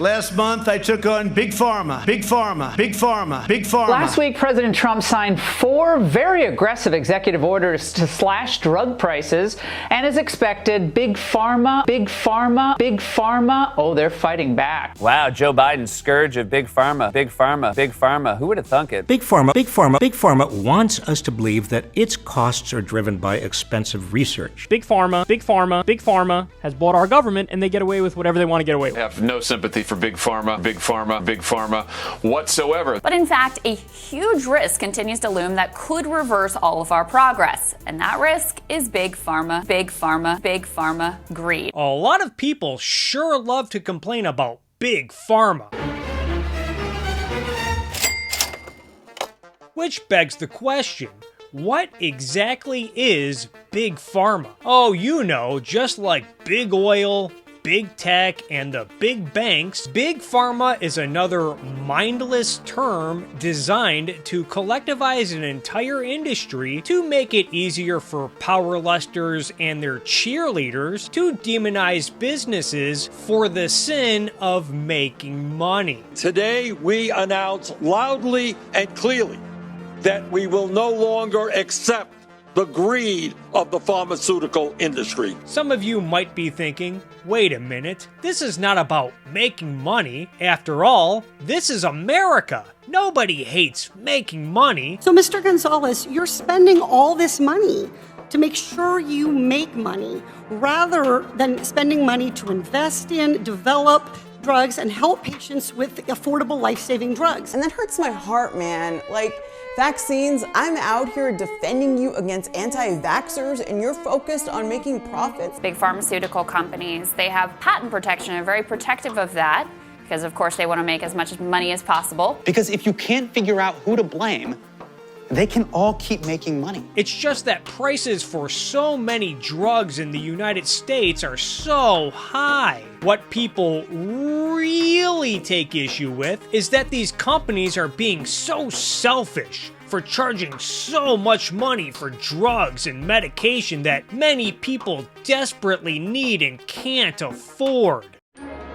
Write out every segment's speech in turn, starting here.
Last month, I took on Big Pharma, Big Pharma, Big Pharma, Big Pharma. Last week, President Trump signed 4 very aggressive executive orders to slash drug prices. And as expected, Big Pharma, Big Pharma, Big Pharma, oh, they're fighting back. Wow, Joe Biden's scourge of Big Pharma, Big Pharma, Big Pharma. Who would have thunk it? Big Pharma, Big Pharma, Big Pharma wants us to believe that its costs are driven by expensive research. Big Pharma, Big Pharma, Big Pharma has bought our government, and they get away with whatever they want to get away with. I have no sympathy for Big Pharma, Big Pharma, Big Pharma whatsoever. But in fact, a huge risk continues to loom that could reverse all of our progress. And that risk is Big Pharma, Big Pharma, Big Pharma greed. A lot of people sure love to complain about Big Pharma. Which begs the question, what exactly is Big Pharma? Oh, you know, just like big oil, big tech, and the big banks, Big Pharma is another mindless term designed to collectivize an entire industry to make it easier for powerlusters and their cheerleaders to demonize businesses for the sin of making money. Today, we announce loudly and clearly that we will no longer accept the greed of the pharmaceutical industry. Some of you might be thinking, wait a minute, this is not about making money. After all, this is America. Nobody hates making money. So, Mr. Gonzalez, you're spending all this money to make sure you make money rather than spending money to invest in, develop drugs, and help patients with affordable life-saving drugs. And that hurts my heart, man. Like, vaccines, I'm out here defending you against anti-vaxxers, and you're focused on making profits. Big pharmaceutical companies, they have patent protection and are very protective of that because, of course, they want to make as much money as possible. Because if you can't figure out who to blame, they can all keep making money. It's just that prices for so many drugs in the United States are so high. What people really take issue with is that these companies are being so selfish for charging so much money for drugs and medication that many people desperately need and can't afford.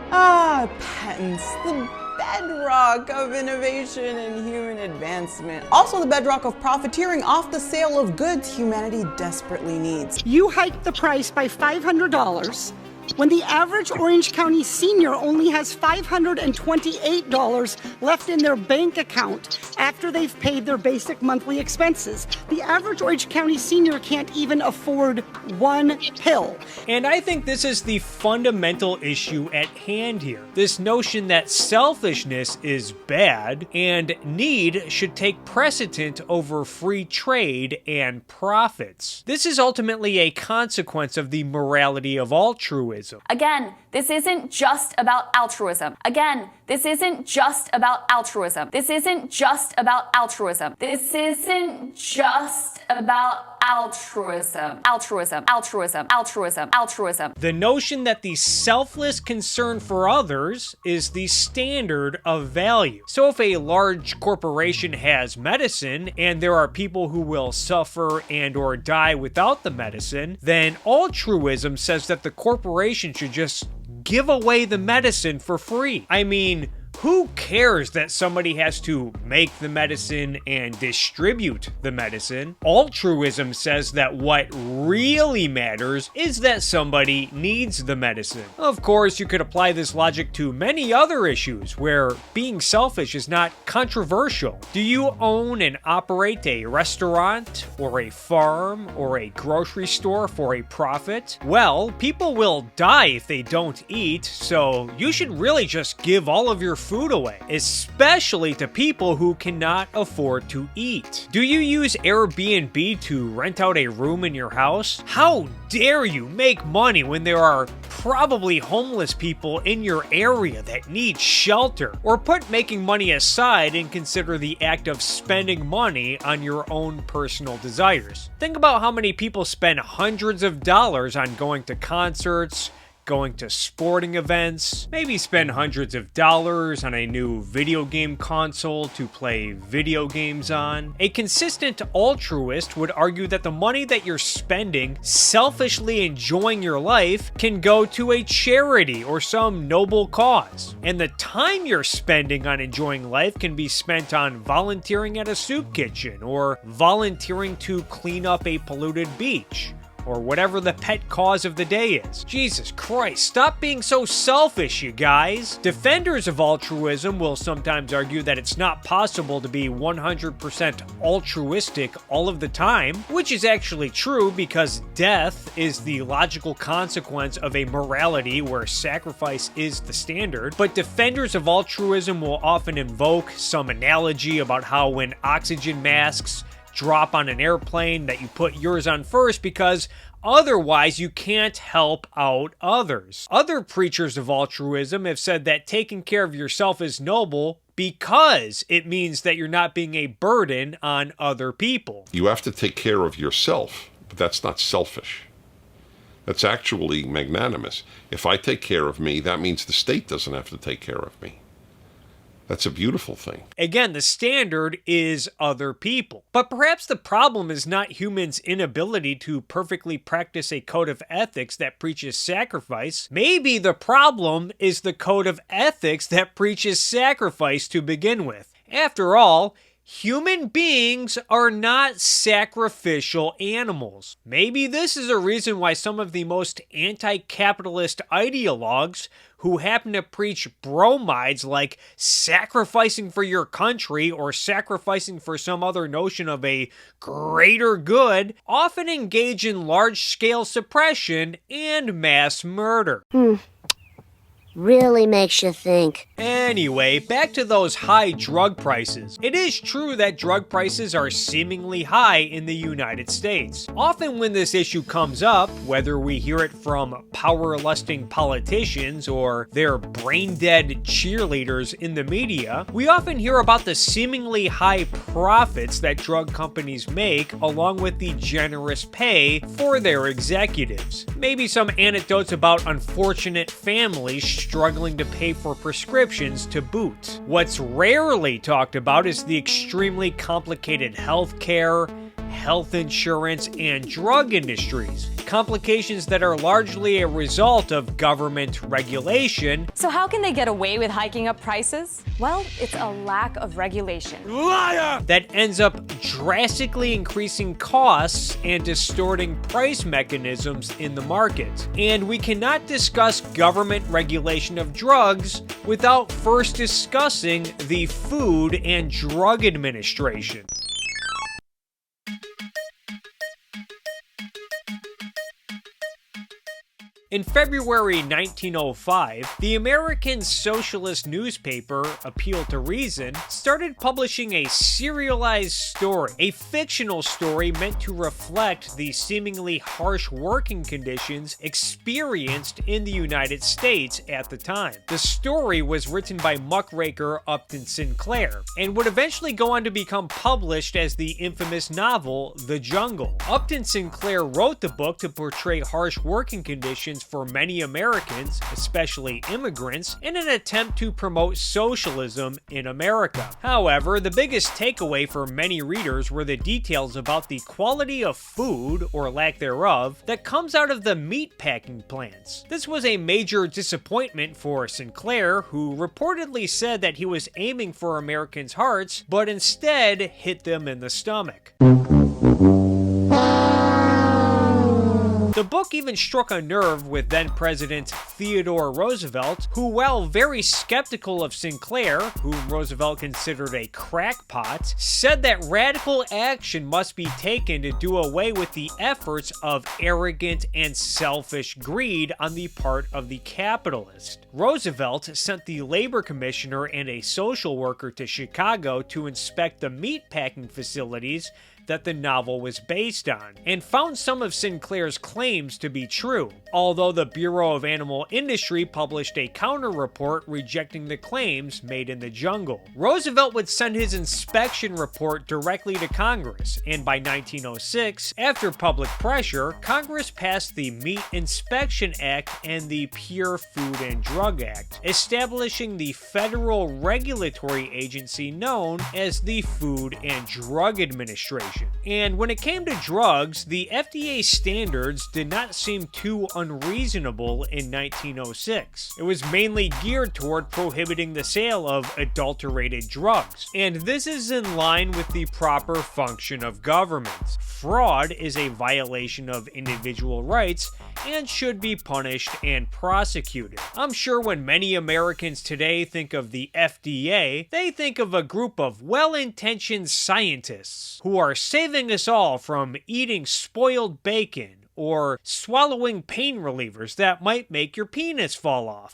Ah, patents, the bedrock of innovation and human advancement. Also the bedrock of profiteering off the sale of goods humanity desperately needs. You hiked the price by $500 when the average Orange County senior only has $528 left in their bank account after they've paid their basic monthly expenses. The average Orange County senior can't even afford one pill. And I think this is the fundamental issue at hand here. This notion that selfishness is bad and need should take precedent over free trade and profits. This is ultimately a consequence of the morality of altruism. Again, this isn't just about altruism. Again, this isn't just about altruism. This isn't just about altruism. This isn't just about altruism. Altruism, altruism, altruism, altruism. The notion that the selfless concern for others is the standard of value. So if a large corporation has medicine and there are people who will suffer and or die without the medicine, then altruism says that the corporation should just give away the medicine for free. I mean, who cares that somebody has to make the medicine and distribute the medicine? Altruism says that what really matters is that somebody needs the medicine. Of course, you could apply this logic to many other issues where being selfish is not controversial. Do you own and operate a restaurant or a farm or a grocery store for a profit? Well, people will die if they don't eat, so you should really just give all of your food away, especially to people who cannot afford to eat. Do you use Airbnb to rent out a room in your house? How dare you make money when there are probably homeless people in your area that need shelter? Or put making money aside and consider the act of spending money on your own personal desires. Think about how many people spend hundreds of dollars on going to concerts, going to sporting events, maybe spend hundreds of dollars on a new video game console to play video games on. A consistent altruist would argue that the money that you're spending selfishly enjoying your life can go to a charity or some noble cause. And the time you're spending on enjoying life can be spent on volunteering at a soup kitchen or volunteering to clean up a polluted beach, or whatever the pet cause of the day is. Jesus Christ, stop being so selfish, you guys. Defenders of altruism will sometimes argue that it's not possible to be 100% altruistic all of the time, which is actually true because death is the logical consequence of a morality where sacrifice is the standard. But defenders of altruism will often invoke some analogy about how when oxygen masks drop on an airplane that you put yours on first because otherwise you can't help out others. Other preachers of altruism have said that taking care of yourself is noble because it means that you're not being a burden on other people. You have to take care of yourself, but that's not selfish. That's actually magnanimous. If I take care of me, that means the state doesn't have to take care of me. That's a beautiful thing. Again, the standard is other people. But perhaps the problem is not humans' inability to perfectly practice a code of ethics that preaches sacrifice. Maybe the problem is the code of ethics that preaches sacrifice to begin with. After all, human beings are not sacrificial animals. Maybe this is a reason why some of the most anti-capitalist ideologues who happen to preach bromides like sacrificing for your country or sacrificing for some other notion of a greater good often engage in large-scale suppression and mass murder. Really makes you think. Anyway, back to those high drug prices. It is true that drug prices are seemingly high in the United States. Often when this issue comes up, whether we hear it from power-lusting politicians or their brain-dead cheerleaders in the media, we often hear about the seemingly high profits that drug companies make along with the generous pay for their executives. Maybe some anecdotes about unfortunate families struggling to pay for prescriptions to boot. What's rarely talked about is the extremely complicated healthcare, health insurance, and drug industries. Complications that are largely a result of government regulation. So how can they get away with hiking up prices? Well, it's a lack of regulation. Liar! That ends up drastically increasing costs and distorting price mechanisms in the market. And we cannot discuss government regulation of drugs without first discussing the Food and Drug Administration. In February 1905, the American socialist newspaper, Appeal to Reason, started publishing a serialized story, a fictional story meant to reflect the seemingly harsh working conditions experienced in the United States at the time. The story was written by muckraker Upton Sinclair, and would eventually go on to become published as the infamous novel The Jungle. Upton Sinclair wrote the book to portray harsh working conditions for many Americans, especially immigrants, in an attempt to promote socialism in America. However, the biggest takeaway for many readers were the details about the quality of food, or lack thereof, that comes out of the meatpacking plants. This was a major disappointment for Sinclair, who reportedly said that he was aiming for Americans' hearts, but instead hit them in the stomach. The book even struck a nerve with then-President Theodore Roosevelt, who, while very skeptical of Sinclair, whom Roosevelt considered a crackpot, said that radical action must be taken to do away with the efforts of arrogant and selfish greed on the part of the capitalist. Roosevelt sent the labor commissioner and a social worker to Chicago to inspect the meatpacking facilities that the novel was based on, and found some of Sinclair's claims to be true, although the Bureau of Animal Industry published a counter-report rejecting the claims made in the jungle. Roosevelt would send his inspection report directly to Congress, and by 1906, after public pressure, Congress passed the Meat Inspection Act and the Pure Food and Drug Act, establishing the federal regulatory agency known as the Food and Drug Administration. And when it came to drugs, the FDA standards did not seem too unreasonable in 1906. It was mainly geared toward prohibiting the sale of adulterated drugs, and this is in line with the proper function of government. Fraud is a violation of individual rights and should be punished and prosecuted. I'm sure when many Americans today think of the FDA, they think of a group of well-intentioned scientists who are saving us all from eating spoiled bacon or swallowing pain relievers that might make your penis fall off.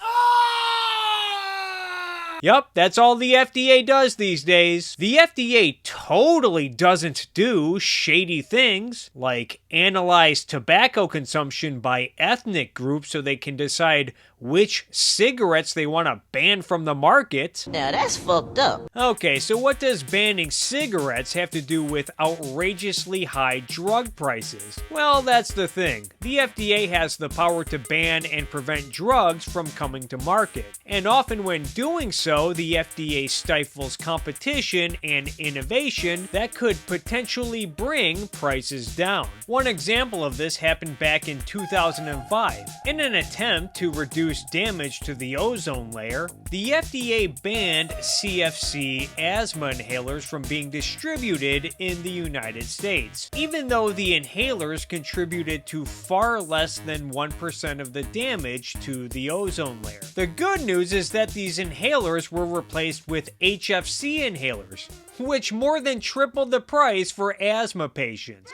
Yup, that's all the FDA does these days. The FDA totally doesn't do shady things like analyze tobacco consumption by ethnic groups so they can decide which cigarettes they want to ban from the market. Now that's fucked up. Okay, so what does banning cigarettes have to do with outrageously high drug prices? Well, that's the thing. The FDA has the power to ban and prevent drugs from coming to market. And often when doing so, the FDA stifles competition and innovation that could potentially bring prices down. One example of this happened back in 2005. In an attempt to reduce damage to the ozone layer, the FDA banned CFC asthma inhalers from being distributed in the United States, even though the inhalers contributed to far less than 1% of the damage to the ozone layer. The good news is that these inhalers were replaced with HFC inhalers, which more than tripled the price for asthma patients.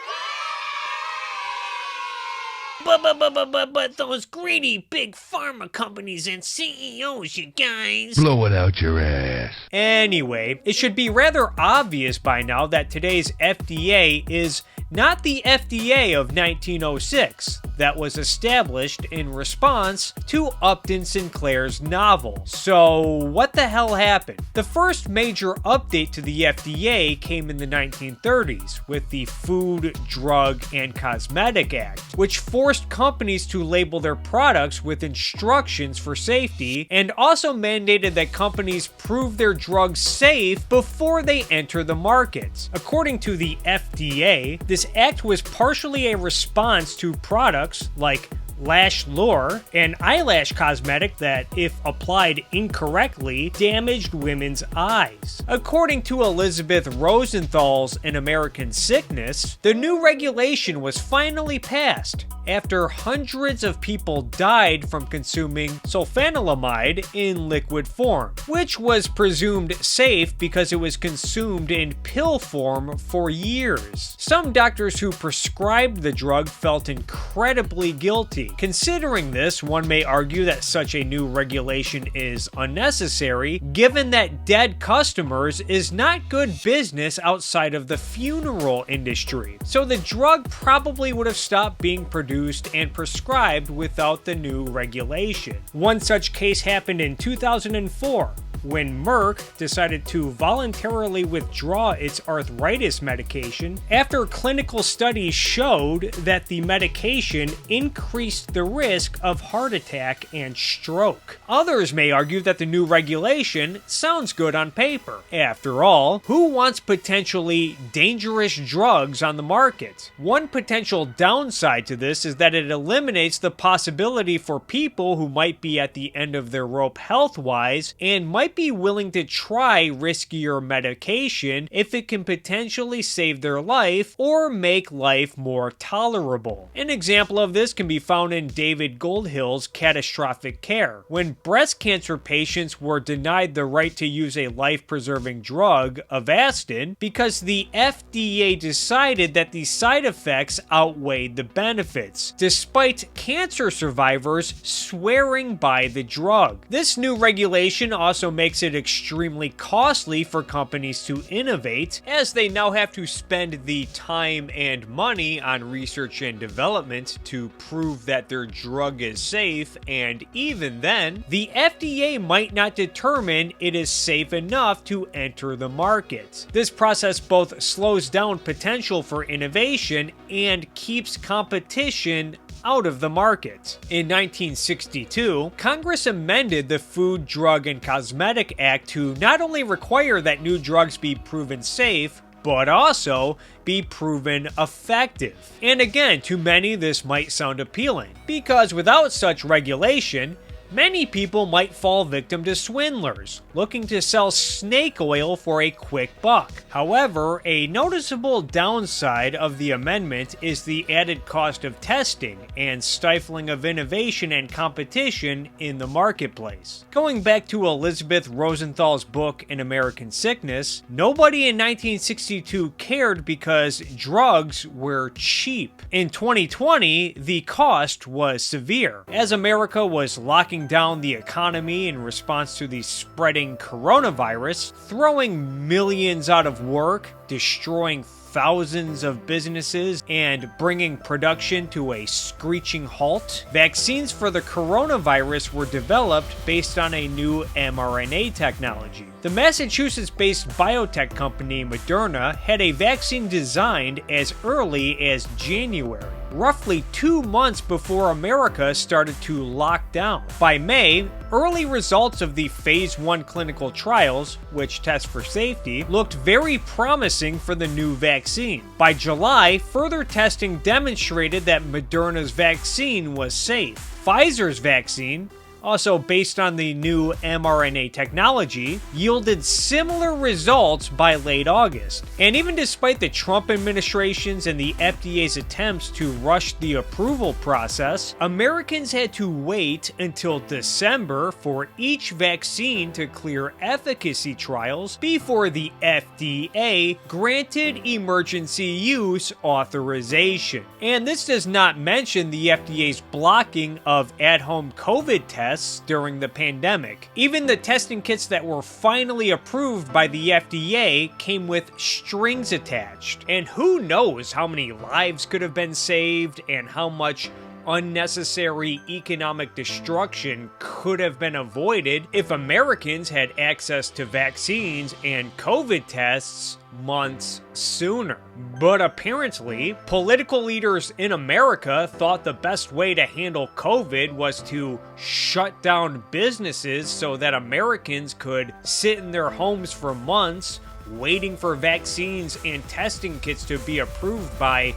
But those greedy big pharma companies and CEOs, you guys. Blow it out your ass. Anyway, it should be rather obvious by now that today's FDA is not the FDA of 1906 that was established in response to Upton Sinclair's novel. So what the hell happened? The first major update to the FDA came in the 1930s with the Food, Drug, and Cosmetic Act, which forced companies to label their products with instructions for safety and also mandated that companies prove their drugs safe before they enter the market. According to the FDA, this act was partially a response to products like Lash Lure, an eyelash cosmetic that, if applied incorrectly, damaged women's eyes. According to Elizabeth Rosenthal's An American Sickness, the new regulation was finally passed after hundreds of people died from consuming sulfanilamide in liquid form, which was presumed safe because it was consumed in pill form for years. Some doctors who prescribed the drug felt incredibly guilty. Considering this, one may argue that such a new regulation is unnecessary, given that dead customers is not good business outside of the funeral industry. So the drug probably would have stopped being produced and prescribed without the new regulation. One such case happened in 2004. When Merck decided to voluntarily withdraw its arthritis medication after clinical studies showed that the medication increased the risk of heart attack and stroke. Others may argue that the new regulation sounds good on paper. After all, who wants potentially dangerous drugs on the market? One potential downside to this is that it eliminates the possibility for people who might be at the end of their rope health-wise and might be willing to try riskier medication if it can potentially save their life or make life more tolerable. An example of this can be found in David Goldhill's Catastrophic Care, when breast cancer patients were denied the right to use a life-preserving drug, Avastin, because the FDA decided that the side effects outweighed the benefits, despite cancer survivors swearing by the drug. This new regulation also makes it extremely costly for companies to innovate, as they now have to spend the time and money on research and development to prove that their drug is safe, and even then, the FDA might not determine it is safe enough to enter the market. This process both slows down potential for innovation and keeps competition out of the market. In 1962, Congress amended the Food, Drug, and Cosmetic Act to not only require that new drugs be proven safe, but also be proven effective. And again, to many this might sound appealing, because without such regulation, many people might fall victim to swindlers looking to sell snake oil for a quick buck. However, a noticeable downside of the amendment is the added cost of testing and stifling of innovation and competition in the marketplace. Going back to Elizabeth Rosenthal's book An American Sickness, nobody in 1962 cared because drugs were cheap. In 2020, the cost was severe. As America was locking down the economy in response to the spreading coronavirus, throwing millions out of work, destroying thousands of businesses, and bringing production to a screeching halt, vaccines for the coronavirus were developed based on a new mRNA technology. The Massachusetts-based biotech company Moderna had a vaccine designed as early as January, roughly 2 months before America started to lock down. By May, early results of the Phase 1 clinical trials, which test for safety, looked very promising for the new vaccine. By July, further testing demonstrated that Moderna's vaccine was safe. Pfizer's vaccine, also based on the new mRNA technology, yielded similar results by late August. And even despite the Trump administration's and the FDA's attempts to rush the approval process, Americans had to wait until December for each vaccine to clear efficacy trials before the FDA granted emergency use authorization. And this does not mention the FDA's blocking of at-home COVID tests during the pandemic. Even the testing kits that were finally approved by the FDA came with strings attached. And who knows how many lives could have been saved and how much unnecessary economic destruction could have been avoided if Americans had access to vaccines and COVID tests months sooner. But apparently, political leaders in America thought the best way to handle COVID was to shut down businesses so that Americans could sit in their homes for months waiting for vaccines and testing kits to be approved by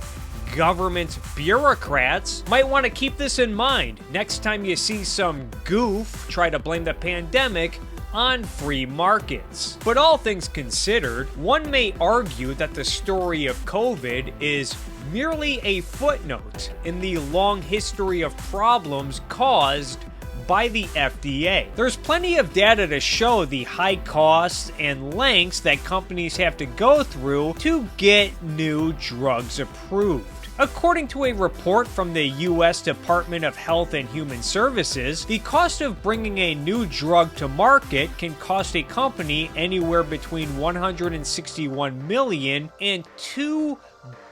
government bureaucrats. Might want to keep this in mind next time you see some goof try to blame the pandemic on free markets. But all things considered, one may argue that the story of COVID is merely a footnote in the long history of problems caused by the FDA. There's plenty of data to show the high costs and lengths that companies have to go through to get new drugs approved. According to a report from the U.S. Department of Health and Human Services, the cost of bringing a new drug to market can cost a company anywhere between $161 million and $2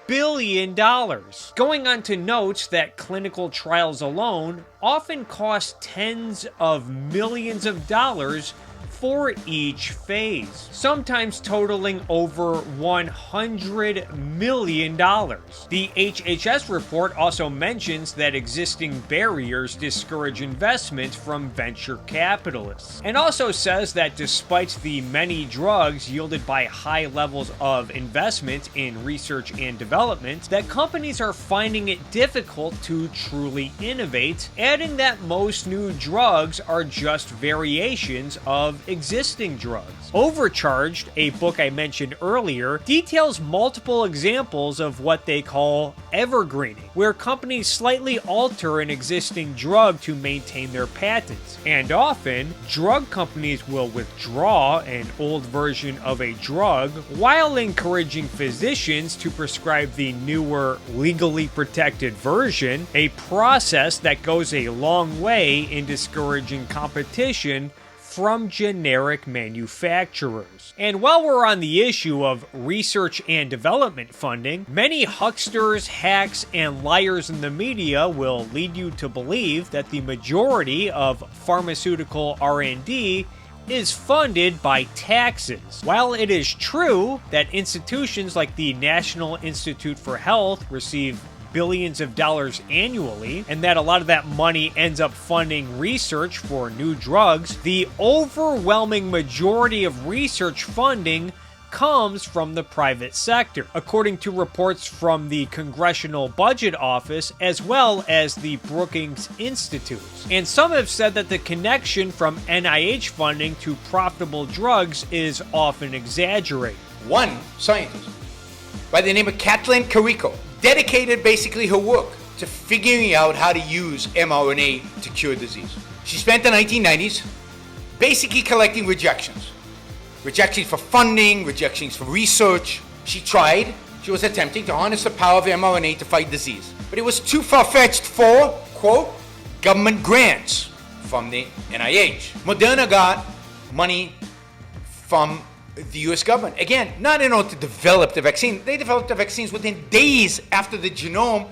billion. Going on to note that clinical trials alone often cost tens of millions of dollars for each phase, sometimes totaling over $100 million. The HHS report also mentions that existing barriers discourage investment from venture capitalists, and also says that despite the many drugs yielded by high levels of investment in research and development, that companies are finding it difficult to truly innovate, adding that most new drugs are just variations of existing drugs. Overcharged, a book I mentioned earlier, details multiple examples of what they call evergreening, where companies slightly alter an existing drug to maintain their patents. And often, drug companies will withdraw an old version of a drug while encouraging physicians to prescribe the newer, legally protected version, a process that goes a long way in discouraging competition from generic manufacturers. And while we're on the issue of research and development funding, many hucksters, hacks, and liars in the media will lead you to believe that the majority of pharmaceutical R&D is funded by taxes. While it is true that institutions like the National Institute for Health receive billions of dollars annually, and that a lot of that money ends up funding research for new drugs, the overwhelming majority of research funding comes from the private sector, according to reports from the Congressional Budget Office as well as the Brookings Institute. And some have said that the connection from NIH funding to profitable drugs is often exaggerated. One scientist by the name of Kathleen Carrico dedicated basically her work to figuring out how to use mRNA to cure disease. She spent the 1990s basically collecting rejections. Rejections for funding, rejections for research. She was attempting to harness the power of mRNA to fight disease. But it was too far-fetched for, quote, government grants from the NIH. Moderna got money from the US government. Again, not in order to develop the vaccine. They developed the vaccines within days after the genome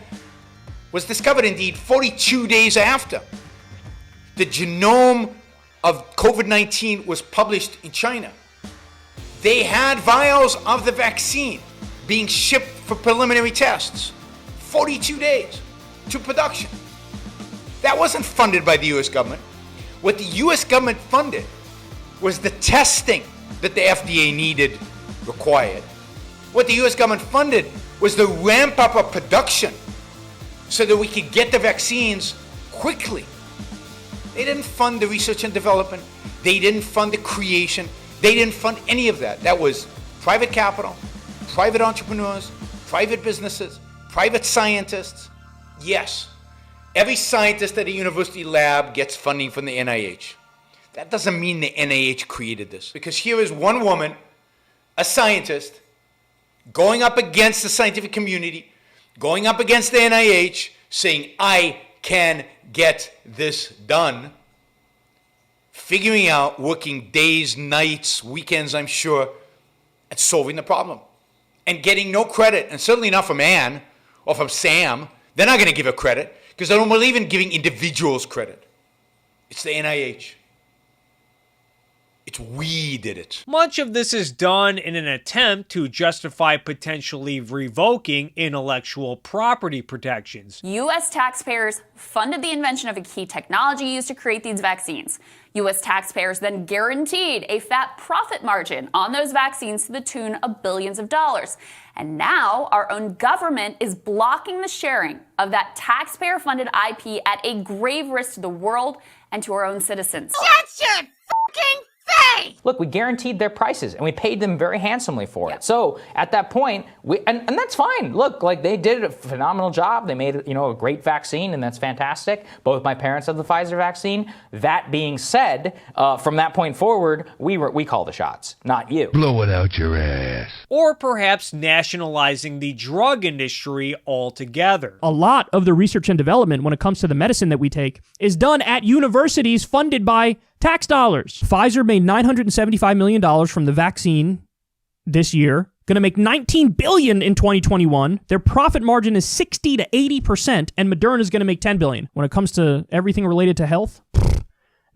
was discovered, indeed 42 days after. The genome of COVID-19 was published in China. They had vials of the vaccine being shipped for preliminary tests. 42 days to production. That wasn't funded by the US government. What the US government funded was the testing that the FDA required. What the US government funded was the ramp up of production so that we could get the vaccines quickly. They didn't fund the research and development. They didn't fund the creation. They didn't fund any of that. That was private capital, private entrepreneurs, private businesses, private scientists. Yes, every scientist at a university lab gets funding from the NIH. That doesn't mean the NIH created this, because here is one woman, a scientist, going up against the scientific community, going up against the NIH, saying, I can get this done, figuring out, working days, nights, weekends, I'm sure, at solving the problem, and getting no credit, and certainly not from Ann or from Sam. They're not going to give her credit, because they don't believe in giving individuals credit. It's the NIH. It's we did it. Much of this is done in an attempt to justify potentially revoking intellectual property protections. U.S. taxpayers funded the invention of a key technology used to create these vaccines. U.S. taxpayers then guaranteed a fat profit margin on those vaccines to the tune of billions of dollars. And now our own government is blocking the sharing of that taxpayer-funded IP at a grave risk to the world and to our own citizens. That's your fucking face! Look, we guaranteed their prices and we paid them very handsomely for it. So at that point, and that's fine. Look, like they did a phenomenal job. They made, a great vaccine, and that's fantastic. Both my parents have the Pfizer vaccine. That being said, from that point forward, we call the shots, not you. Blow it out your ass. Or perhaps nationalizing the drug industry altogether. A lot of the research and development when it comes to the medicine that we take is done at universities funded by tax dollars. Pfizer made $975 million from the vaccine this year. Going to make $19 billion in 2021. Their profit margin is 60 to 80%, and Moderna is going to make $10 billion. When it comes to everything related to health,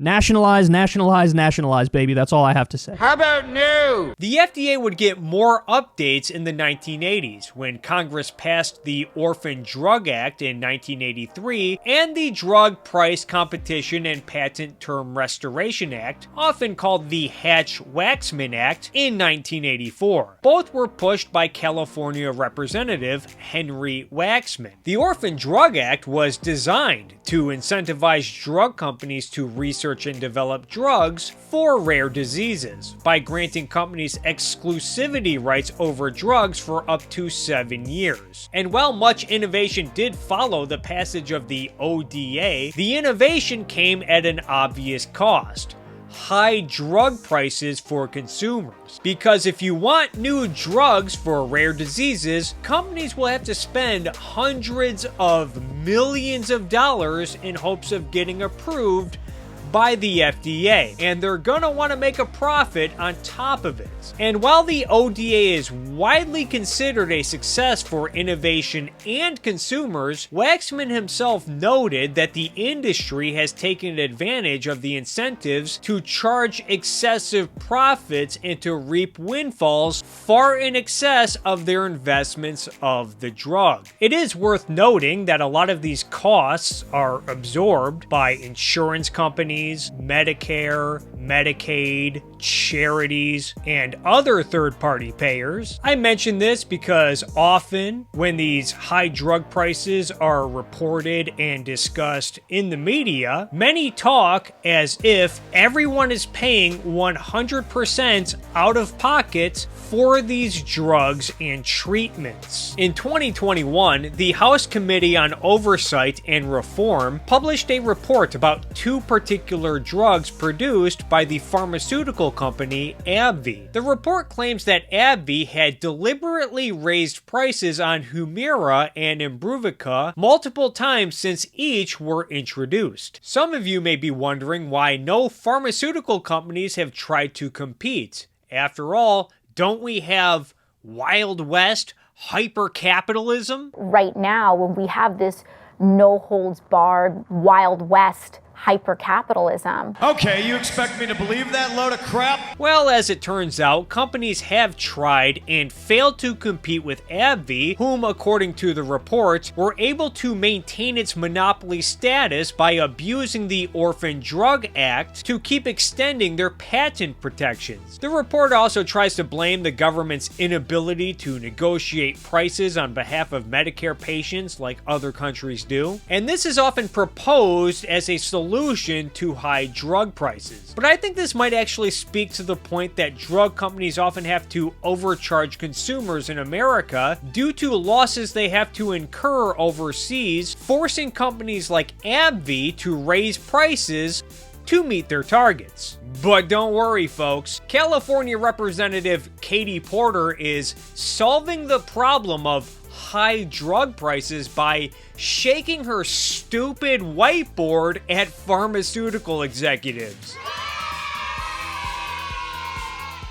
nationalize, nationalize, nationalize, baby. That's all I have to say. How about no? The FDA would get more updates in the 1980s when Congress passed the Orphan Drug Act in 1983 and the Drug Price Competition and Patent Term Restoration Act, often called the Hatch-Waxman Act, in 1984. Both were pushed by California Representative Henry Waxman. The Orphan Drug Act was designed to incentivize drug companies to research and develop drugs for rare diseases by granting companies exclusivity rights over drugs for up to 7 years. And while much innovation did follow the passage of the ODA, the innovation came at an obvious cost: high drug prices for consumers. Because if you want new drugs for rare diseases, companies will have to spend hundreds of millions of dollars in hopes of getting approved by the FDA, and they're gonna want to make a profit on top of it. And while the ODA is widely considered a success for innovation and consumers, Waxman himself noted that the industry has taken advantage of the incentives to charge excessive profits and to reap windfalls far in excess of their investments of the drug. It is worth noting that a lot of these costs are absorbed by insurance companies, Medicare, Medicaid, charities, and other third-party payers. I mention this because often when these high drug prices are reported and discussed in the media, many talk as if everyone is paying 100% out of pocket for these drugs and treatments. In 2021, the House Committee on Oversight and Reform published a report about two particular drugs produced by the pharmaceutical company AbbVie. The report claims that AbbVie had deliberately raised prices on Humira and Imbruvica multiple times since each were introduced. Some of you may be wondering why no pharmaceutical companies have tried to compete. After all, don't we have Wild West hyper-capitalism? Right now, when we have this no-holds-barred Wild West hyper-capitalism. Okay, you expect me to believe that load of crap? Well, as it turns out, companies have tried and failed to compete with AbbVie, whom, according to the report, were able to maintain its monopoly status by abusing the Orphan Drug Act to keep extending their patent protections. The report also tries to blame the government's inability to negotiate prices on behalf of Medicare patients like other countries do, and this is often proposed as a solution to high drug prices. But I think this might actually speak to the point that drug companies often have to overcharge consumers in America due to losses they have to incur overseas, forcing companies like AbbVie to raise prices to meet their targets. But don't worry, folks. California Representative Katie Porter is solving the problem of high drug prices by shaking her stupid whiteboard at pharmaceutical executives.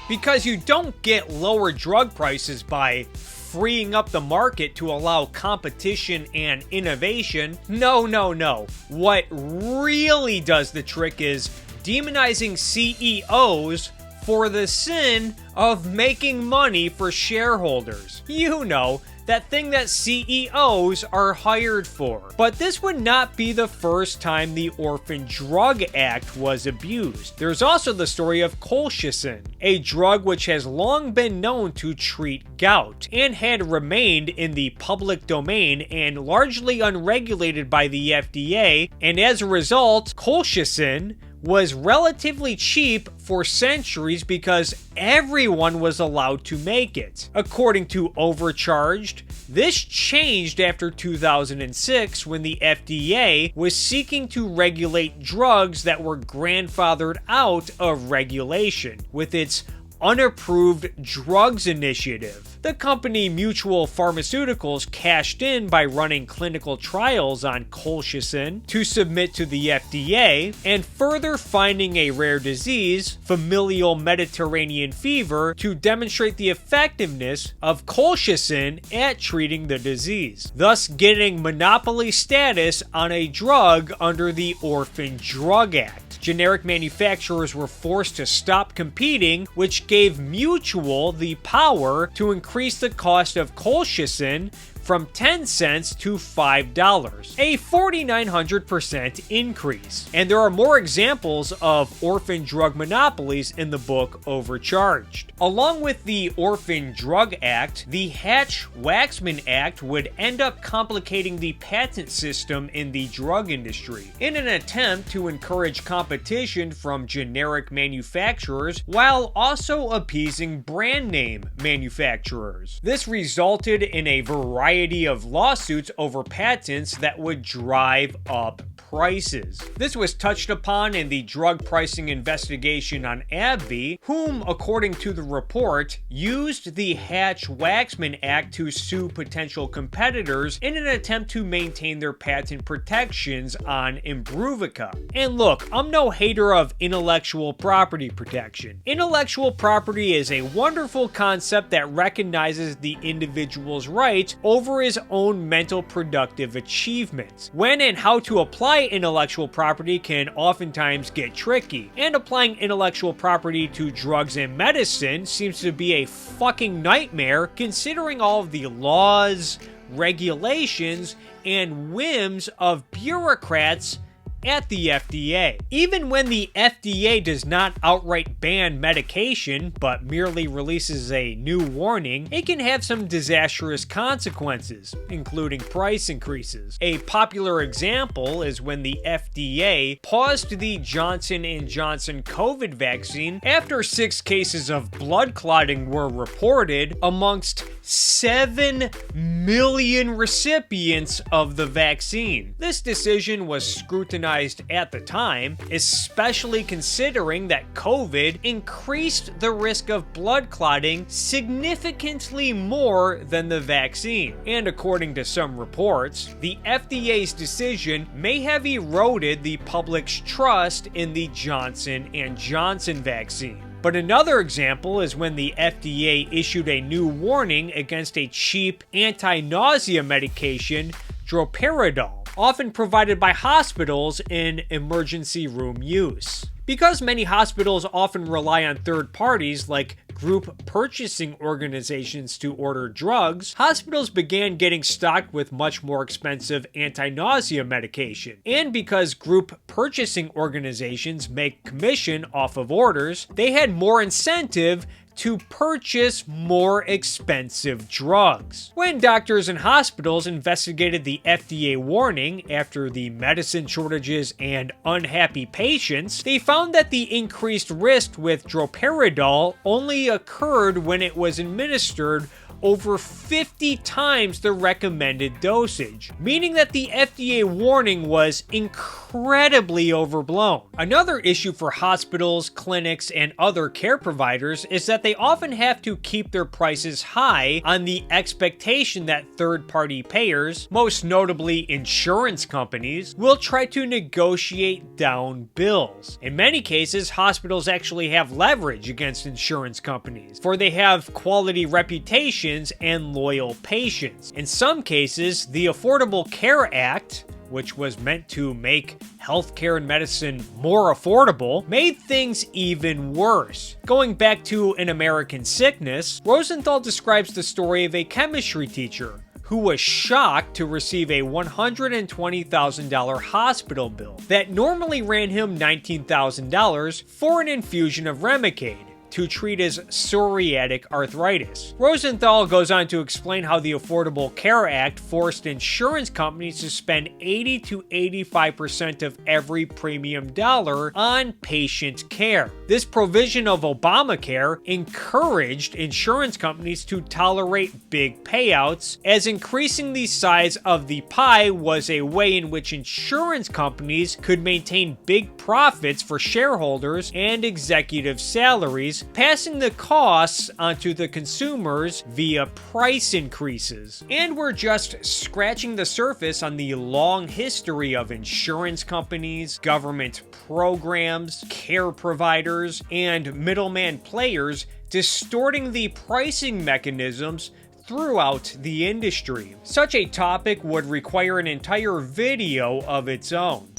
Because you don't get lower drug prices by freeing up the market to allow competition and innovation. No, no, no. What really does the trick is demonizing CEOs for the sin of making money for shareholders. You know, that thing that CEOs are hired for. But this would not be the first time the Orphan Drug Act was abused. There's also the story of colchicine, a drug which has long been known to treat gout and had remained in the public domain and largely unregulated by the FDA, and as a result, colchicine was relatively cheap for centuries because everyone was allowed to make it. According to Overcharged, this changed after 2006 when the FDA was seeking to regulate drugs that were grandfathered out of regulation with its Unapproved Drugs Initiative. The company Mutual Pharmaceuticals cashed in by running clinical trials on colchicine to submit to the FDA, and further finding a rare disease, familial Mediterranean fever, to demonstrate the effectiveness of colchicine at treating the disease, thus getting monopoly status on a drug under the Orphan Drug Act. Generic manufacturers were forced to stop competing, which gave Mutual the power to increase the cost of colchicine from 10 cents to $5, a 4,900% increase. And there are more examples of orphan drug monopolies in the book Overcharged. Along with the Orphan Drug Act, the Hatch-Waxman Act would end up complicating the patent system in the drug industry in an attempt to encourage competition from generic manufacturers while also appeasing brand name manufacturers. This resulted in a variety of lawsuits over patents that would drive up prices. This was touched upon in the drug pricing investigation on AbbVie, whom, according to the report, used the Hatch-Waxman Act to sue potential competitors in an attempt to maintain their patent protections on Imbruvica. And look, I'm no hater of intellectual property protection. Intellectual property is a wonderful concept that recognizes the individual's rights over his own mental productive achievements. When and how to apply intellectual property can oftentimes get tricky, and applying intellectual property to drugs and medicine seems to be a fucking nightmare considering all of the laws, regulations, and whims of bureaucrats at the FDA. Even when the FDA does not outright ban medication, but merely releases a new warning, it can have some disastrous consequences, including price increases. A popular example is when the FDA paused the Johnson & Johnson COVID vaccine after 6 cases of blood clotting were reported amongst 7 million recipients of the vaccine. This decision was scrutinized at the time, especially considering that COVID increased the risk of blood clotting significantly more than the vaccine. And according to some reports, the FDA's decision may have eroded the public's trust in the Johnson & Johnson vaccine. But another example is when the FDA issued a new warning against a cheap anti-nausea medication, droperidol, often provided by hospitals in emergency room use. Because many hospitals often rely on third parties like group purchasing organizations to order drugs, hospitals began getting stocked with much more expensive anti-nausea medication. And because group purchasing organizations make commission off of orders, they had more incentive to purchase more expensive drugs. When doctors and hospitals investigated the FDA warning after the medicine shortages and unhappy patients, they found that the increased risk with droperidol only occurred when it was administered over 50 times the recommended dosage, meaning that the FDA warning was incredibly overblown. Another issue for hospitals, clinics, and other care providers is that they often have to keep their prices high on the expectation that third-party payers, most notably insurance companies, will try to negotiate down bills. In many cases, hospitals actually have leverage against insurance companies, for they have quality reputations and loyal patients. In some cases, the Affordable Care Act, which was meant to make healthcare and medicine more affordable, made things even worse. Going back to An American Sickness, Rosenthal describes the story of a chemistry teacher who was shocked to receive a $120,000 hospital bill that normally ran him $19,000 for an infusion of Remicade to treat his psoriatic arthritis. Rosenthal goes on to explain how the Affordable Care Act forced insurance companies to spend 80 to 85% of every premium dollar on patient care. This provision of Obamacare encouraged insurance companies to tolerate big payouts, as increasing the size of the pie was a way in which insurance companies could maintain big profits for shareholders and executive salaries, passing the costs onto the consumers via price increases. And we're just scratching the surface on the long history of insurance companies, government programs, care providers, and middleman players distorting the pricing mechanisms throughout the industry. Such a topic would require an entire video of its own.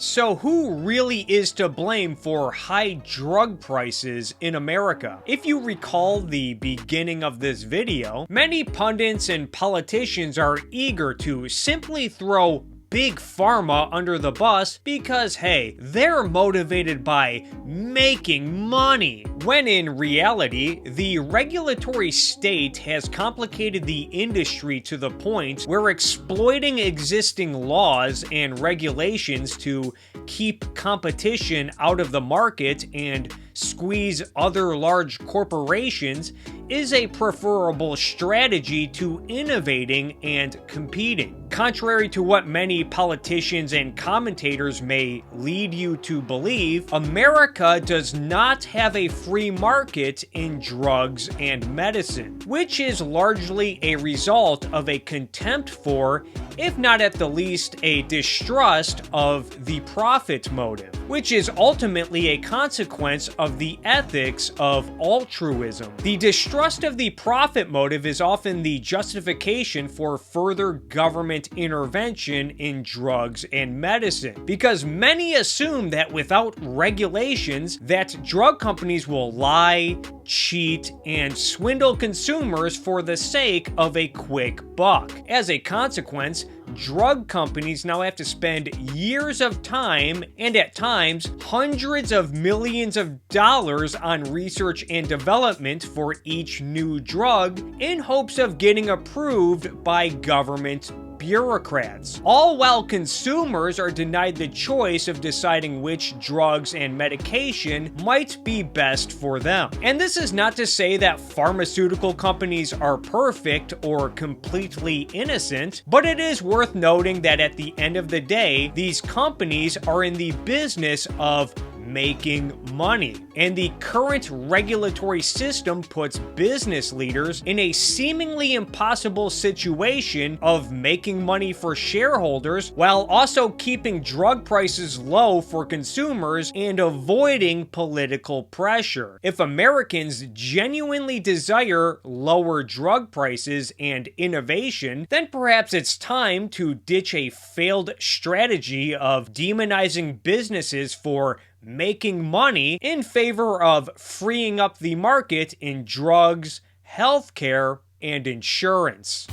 So who really is to blame for high drug prices in America? If you recall the beginning of this video, many pundits and politicians are eager to simply throw Big Pharma under the bus because, hey, they're motivated by making money. When in reality, the regulatory state has complicated the industry to the point where exploiting existing laws and regulations to keep competition out of the market and squeeze other large corporations is a preferable strategy to innovating and competing. Contrary to what many politicians and commentators may lead you to believe, America does not have a free market in drugs and medicine, which is largely a result of a contempt for, if not at the least a distrust of, the profit motive, which is ultimately a consequence of the ethics of altruism. The distrust of the profit motive is often the justification for further government intervention in drugs and medicine, because many assume that without regulations, that drug companies will lie, cheat, and swindle consumers for the sake of a quick buck. As a consequence, drug companies now have to spend years of time, and at times hundreds of millions of dollars, on research and development for each new drug in hopes of getting approved by government bureaucrats, all while consumers are denied the choice of deciding which drugs and medication might be best for them. And this is not to say that pharmaceutical companies are perfect or completely innocent, but it is worth noting that at the end of the day, these companies are in the business of making money. And the current regulatory system puts business leaders in a seemingly impossible situation of making money for shareholders while also keeping drug prices low for consumers and avoiding political pressure. If Americans genuinely desire lower drug prices and innovation, then perhaps it's time to ditch a failed strategy of demonizing businesses for making money in favor of freeing up the market in drugs, healthcare, and insurance.